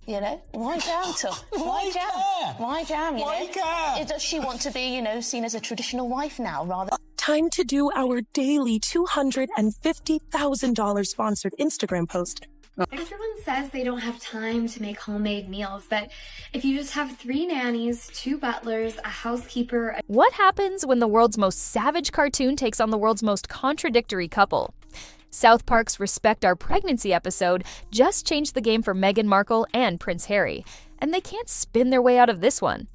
You know, why jam tough? Why jam? Why jam? You know, does she want to be, seen as a traditional wife now rather? Time to do our daily $250,000 sponsored Instagram post. Everyone says they don't have time to make homemade meals, but if you just have 3 nannies, 2 butlers, a housekeeper... What happens when the world's most savage cartoon takes on the world's most contradictory couple? South Park's Respect Our Pregnancy episode just changed the game for Meghan Markle and Prince Harry, and they can't spin their way out of this one.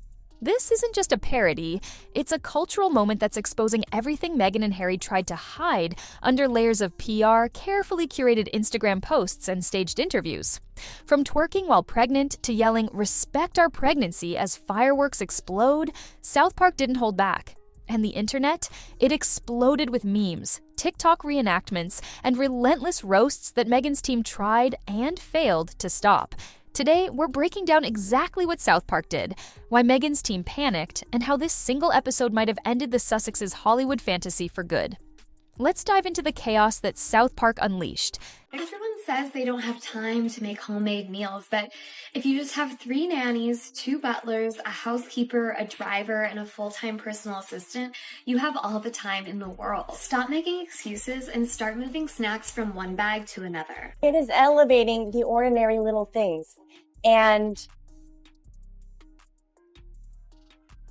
This isn't just a parody, it's a cultural moment that's exposing everything Meghan and Harry tried to hide under layers of PR, carefully curated Instagram posts, and staged interviews. From twerking while pregnant to yelling, "Respect our pregnancy" as fireworks explode, South Park didn't hold back. And the internet? It exploded with memes, TikTok reenactments, and relentless roasts that Meghan's team tried and failed to stop. Today, we're breaking down exactly what South Park did, why Meghan's team panicked, and how this single episode might have ended the Sussexes' Hollywood fantasy for good. Let's dive into the chaos that South Park unleashed. Everyone says they don't have time to make homemade meals, but if you just have 3 nannies, 2 butlers, a housekeeper, a driver, and a full-time personal assistant, you have all the time in the world. Stop making excuses and start moving snacks from one bag to another. It is elevating the ordinary little things. And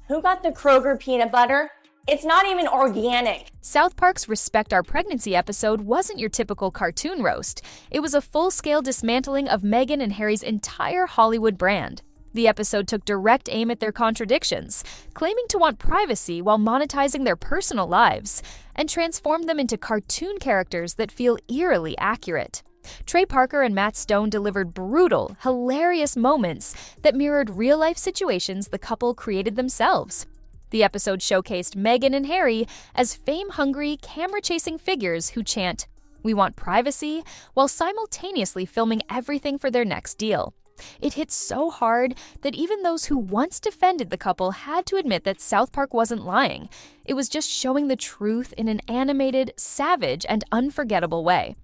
who got the Kroger peanut butter? It's not even organic. South Park's Respect Our Pregnancy episode wasn't your typical cartoon roast. It was a full-scale dismantling of Meghan and Harry's entire Hollywood brand. The episode took direct aim at their contradictions, claiming to want privacy while monetizing their personal lives, and transformed them into cartoon characters that feel eerily accurate. Trey Parker and Matt Stone delivered brutal, hilarious moments that mirrored real-life situations the couple created themselves. The episode showcased Meghan and Harry as fame-hungry, camera-chasing figures who chant, "We want privacy," while simultaneously filming everything for their next deal. It hit so hard that even those who once defended the couple had to admit that South Park wasn't lying. It was just showing the truth in an animated, savage, and unforgettable way.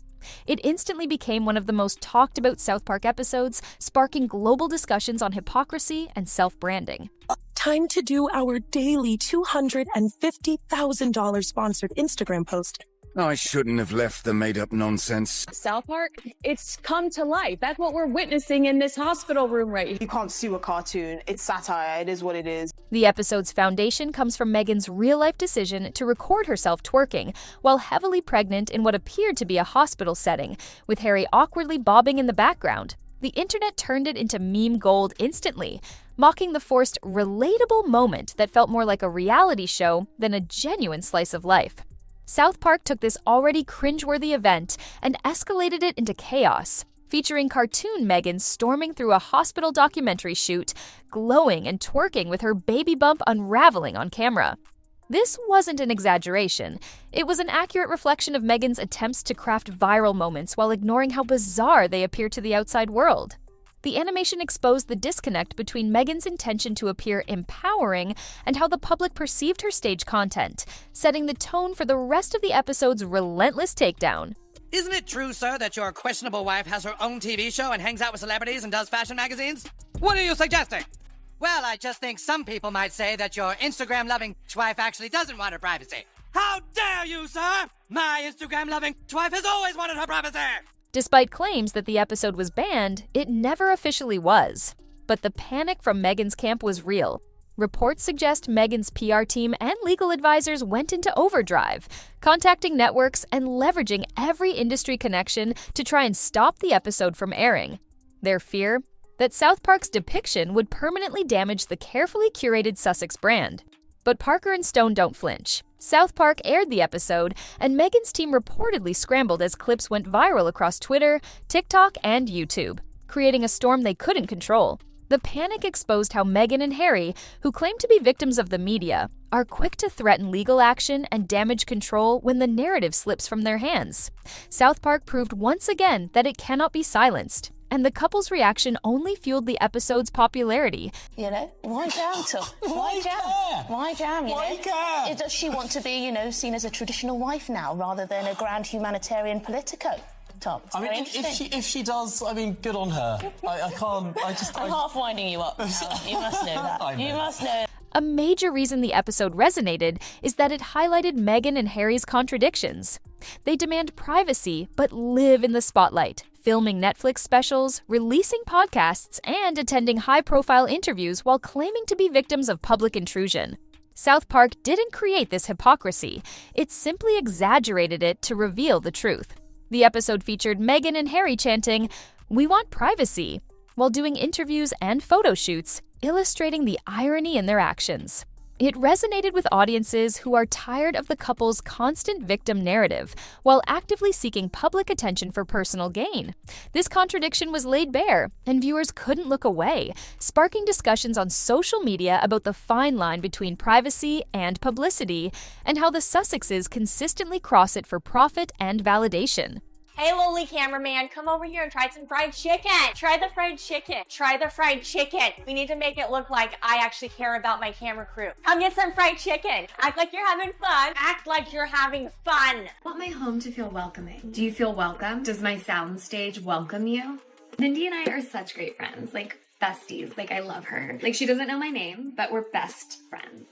It instantly became one of the most talked about South Park episodes, sparking global discussions on hypocrisy and self-branding. Time to do our daily $250,000 sponsored Instagram post. I shouldn't have left the made-up nonsense. South Park, it's come to life. That's what we're witnessing in this hospital room right here. You can't sue a cartoon. It's satire. It is what it is. The episode's foundation comes from Meghan's real-life decision to record herself twerking while heavily pregnant in what appeared to be a hospital setting, with Harry awkwardly bobbing in the background. The internet turned it into meme gold instantly, mocking the forced, relatable moment that felt more like a reality show than a genuine slice of life. South Park took this already cringeworthy event and escalated it into chaos, featuring cartoon Meghan storming through a hospital documentary shoot, glowing and twerking with her baby bump unraveling on camera. This wasn't an exaggeration. It was an accurate reflection of Meghan's attempts to craft viral moments while ignoring how bizarre they appear to the outside world. The animation exposed the disconnect between Meghan's intention to appear empowering and how the public perceived her stage content, setting the tone for the rest of the episode's relentless takedown. Isn't it true, sir, that your questionable wife has her own TV show and hangs out with celebrities and does fashion magazines? What are you suggesting? Well, I just think some people might say that your Instagram-loving wife actually doesn't want her privacy. How dare you, sir? My Instagram-loving wife has always wanted her privacy! Despite claims that the episode was banned, it never officially was. But the panic from Meghan's camp was real. Reports suggest Meghan's PR team and legal advisors went into overdrive, contacting networks and leveraging every industry connection to try and stop the episode from airing. Their fear? That South Park's depiction would permanently damage the carefully curated Sussex brand. But Parker and Stone don't flinch. South Park aired the episode, and Meghan's team reportedly scrambled as clips went viral across Twitter, TikTok, and YouTube, creating a storm they couldn't control. The panic exposed how Meghan and Harry, who claim to be victims of the media, are quick to threaten legal action and damage control when the narrative slips from their hands. South Park proved once again that it cannot be silenced. And the couple's reaction only fueled the episode's popularity. You know, why jam tough? Why jam? Why jam? Does she want to be, seen as a traditional wife now rather than a grand humanitarian politico? Tom. It's I mean, very interesting. if she does, I mean, good on her. I can't. I'm half winding you up. Alan. You must know that. You must know. A major reason the episode resonated is that it highlighted Meghan and Harry's contradictions. They demand privacy, but live in the spotlight, filming Netflix specials, releasing podcasts, and attending high-profile interviews while claiming to be victims of public intrusion. South Park didn't create this hypocrisy. It simply exaggerated it to reveal the truth. The episode featured Meghan and Harry chanting, "We want privacy," while doing interviews and photo shoots, illustrating the irony in their actions. It resonated with audiences who are tired of the couple's constant victim narrative, while actively seeking public attention for personal gain. This contradiction was laid bare, and viewers couldn't look away, sparking discussions on social media about the fine line between privacy and publicity, and how the Sussexes consistently cross it for profit and validation. Hey, lowly cameraman, come over here and try some fried chicken. Try the fried chicken. Try the fried chicken. We need to make it look like I actually care about my camera crew. Come get some fried chicken. Act like you're having fun. Act like you're having fun. I want my home to feel welcoming. Do you feel welcome? Does my soundstage welcome you? Mindy and I are such great friends, like besties. Like, I love her. Like, she doesn't know my name, but we're best friends.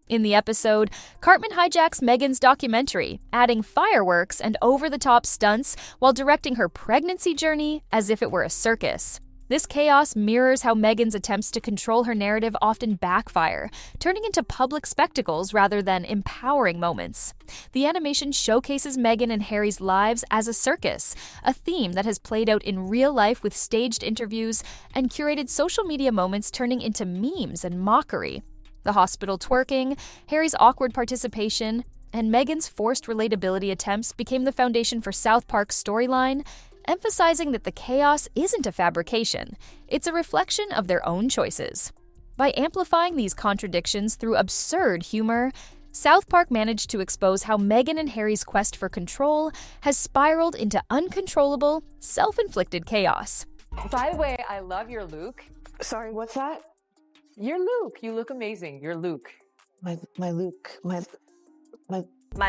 In the episode, Cartman hijacks Meghan's documentary, adding fireworks and over-the-top stunts while directing her pregnancy journey as if it were a circus. This chaos mirrors how Meghan's attempts to control her narrative often backfire, turning into public spectacles rather than empowering moments. The animation showcases Meghan and Harry's lives as a circus, a theme that has played out in real life with staged interviews and curated social media moments turning into memes and mockery. The hospital twerking, Harry's awkward participation, and Meghan's forced relatability attempts became the foundation for South Park's storyline, emphasizing that the chaos isn't a fabrication, it's a reflection of their own choices. By amplifying these contradictions through absurd humor, South Park managed to expose how Meghan and Harry's quest for control has spiraled into uncontrollable, self-inflicted chaos. By the way, I love your Luke. Sorry, what's that? You're Luke. You look amazing. You're Luke. My Luke. My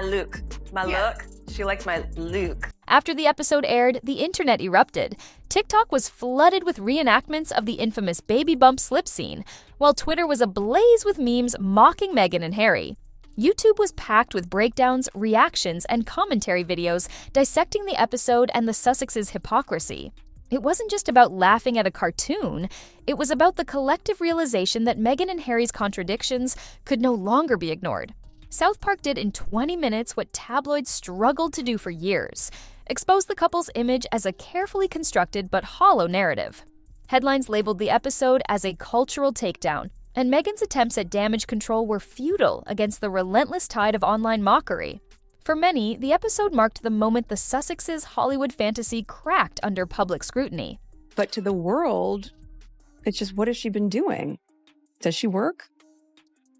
Luke. My Yes. look. She likes my Luke. After the episode aired, the internet erupted. TikTok was flooded with reenactments of the infamous baby bump slip scene, while Twitter was ablaze with memes mocking Meghan and Harry. YouTube was packed with breakdowns, reactions, and commentary videos dissecting the episode and the Sussexes' hypocrisy. It wasn't just about laughing at a cartoon, it was about the collective realization that Meghan and Harry's contradictions could no longer be ignored. South Park did in 20 minutes what tabloids struggled to do for years: expose the couple's image as a carefully constructed but hollow narrative. Headlines labeled the episode as a cultural takedown, and Meghan's attempts at damage control were futile against the relentless tide of online mockery. For many, the episode marked the moment the Sussexes' Hollywood fantasy cracked under public scrutiny. But to the world, it's just, what has she been doing? Does she work?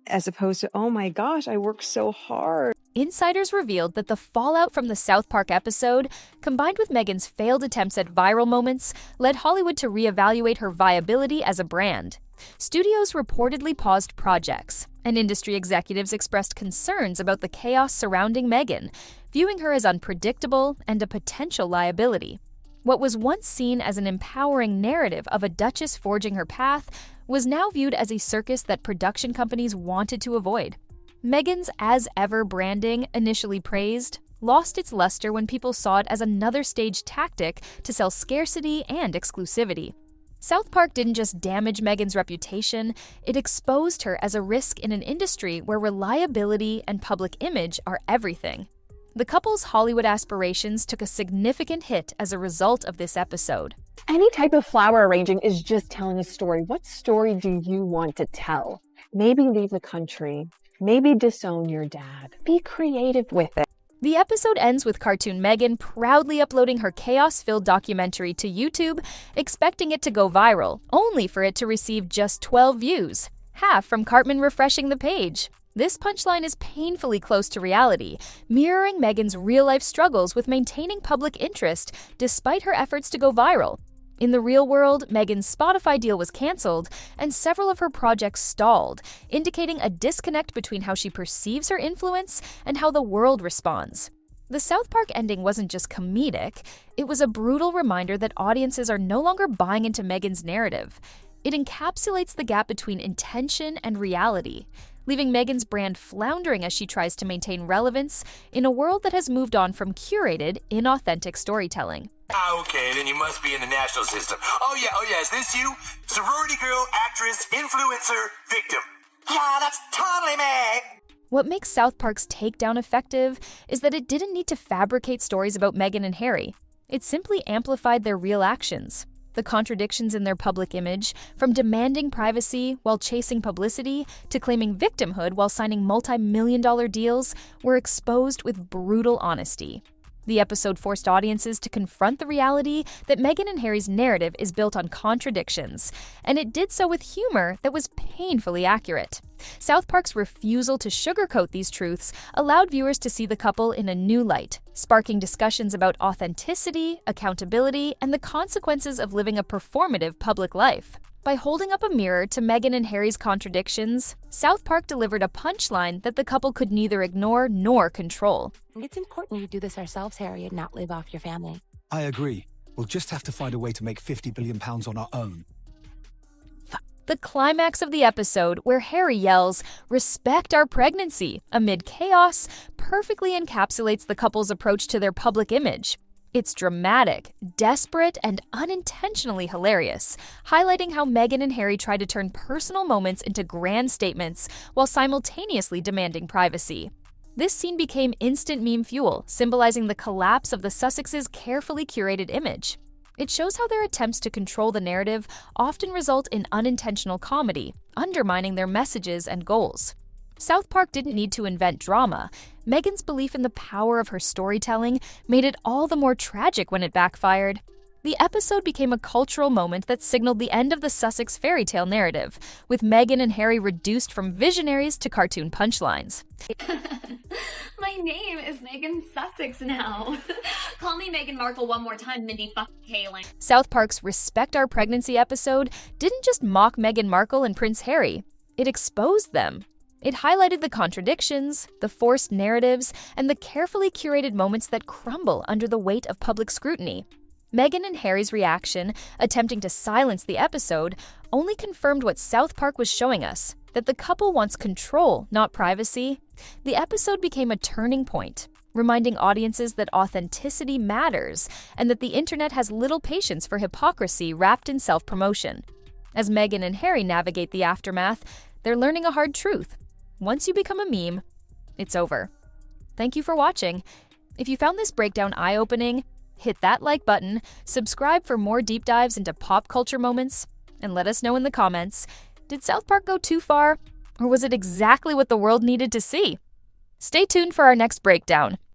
As opposed to, oh my gosh, I worked so hard. Insiders revealed that the fallout from the South Park episode, combined with Meghan's failed attempts at viral moments, led Hollywood to reevaluate her viability as a brand. Studios reportedly paused projects, and industry executives expressed concerns about the chaos surrounding Meghan, viewing her as unpredictable and a potential liability. What was once seen as an empowering narrative of a duchess forging her path was now viewed as a circus that production companies wanted to avoid. Meghan's as-ever branding, initially praised, lost its luster when people saw it as another staged tactic to sell scarcity and exclusivity. South Park didn't just damage Meghan's reputation, it exposed her as a risk in an industry where reliability and public image are everything. The couple's Hollywood aspirations took a significant hit as a result of this episode. Any type of flower arranging is just telling a story. What story do you want to tell? Maybe leave the country. Maybe disown your dad. Be creative with it. The episode ends with cartoon Meghan proudly uploading her chaos-filled documentary to YouTube, expecting it to go viral, only for it to receive just 12 views, half from Cartman refreshing the page. This punchline is painfully close to reality, mirroring Meghan's real-life struggles with maintaining public interest despite her efforts to go viral. In the real world, Meghan's Spotify deal was canceled, and several of her projects stalled, indicating a disconnect between how she perceives her influence and how the world responds. The South Park ending wasn't just comedic, it was a brutal reminder that audiences are no longer buying into Meghan's narrative. It encapsulates the gap between intention and reality, leaving Meghan's brand floundering as she tries to maintain relevance in a world that has moved on from curated, inauthentic storytelling. Okay, then you must be in the national system. Oh yeah, is this you? Sorority girl, actress, influencer, victim. Yeah, that's totally me. What makes South Park's takedown effective is that it didn't need to fabricate stories about Meghan and Harry. It simply amplified their real actions. The contradictions in their public image, from demanding privacy while chasing publicity to claiming victimhood while signing multi-million-dollar deals, were exposed with brutal honesty. The episode forced audiences to confront the reality that Meghan and Harry's narrative is built on contradictions, and it did so with humor that was painfully accurate. South Park's refusal to sugarcoat these truths allowed viewers to see the couple in a new light, sparking discussions about authenticity, accountability, and the consequences of living a performative public life. By holding up a mirror to Meghan and Harry's contradictions, South Park delivered a punchline that the couple could neither ignore nor control. It's important we do this ourselves, Harry, and not live off your family. I agree. We'll just have to find a way to make £50 billion on our own. The climax of the episode, where Harry yells, "Respect our pregnancy," amid chaos, perfectly encapsulates the couple's approach to their public image. It's dramatic, desperate, and unintentionally hilarious, highlighting how Meghan and Harry try to turn personal moments into grand statements while simultaneously demanding privacy. This scene became instant meme fuel, symbolizing the collapse of the Sussexes' carefully curated image. It shows how their attempts to control the narrative often result in unintentional comedy, undermining their messages and goals. South Park didn't need to invent drama. Meghan's belief in the power of her storytelling made it all the more tragic when it backfired. The episode became a cultural moment that signaled the end of the Sussex fairy tale narrative, with Meghan and Harry reduced from visionaries to cartoon punchlines. My name is Meghan Sussex now. Call me Meghan Markle one more time, Mindy Kaling. South Park's Respect Our Pregnancy episode didn't just mock Meghan Markle and Prince Harry, it exposed them. It highlighted the contradictions, the forced narratives, and the carefully curated moments that crumble under the weight of public scrutiny. Meghan and Harry's reaction, attempting to silence the episode, only confirmed what South Park was showing us, that the couple wants control, not privacy. The episode became a turning point, reminding audiences that authenticity matters and that the internet has little patience for hypocrisy wrapped in self-promotion. As Meghan and Harry navigate the aftermath, they're learning a hard truth. Once you become a meme, it's over. Thank you for watching. If you found this breakdown eye-opening, hit that like button, subscribe for more deep dives into pop culture moments, and let us know in the comments, did South Park go too far, or was it exactly what the world needed to see? Stay tuned for our next breakdown.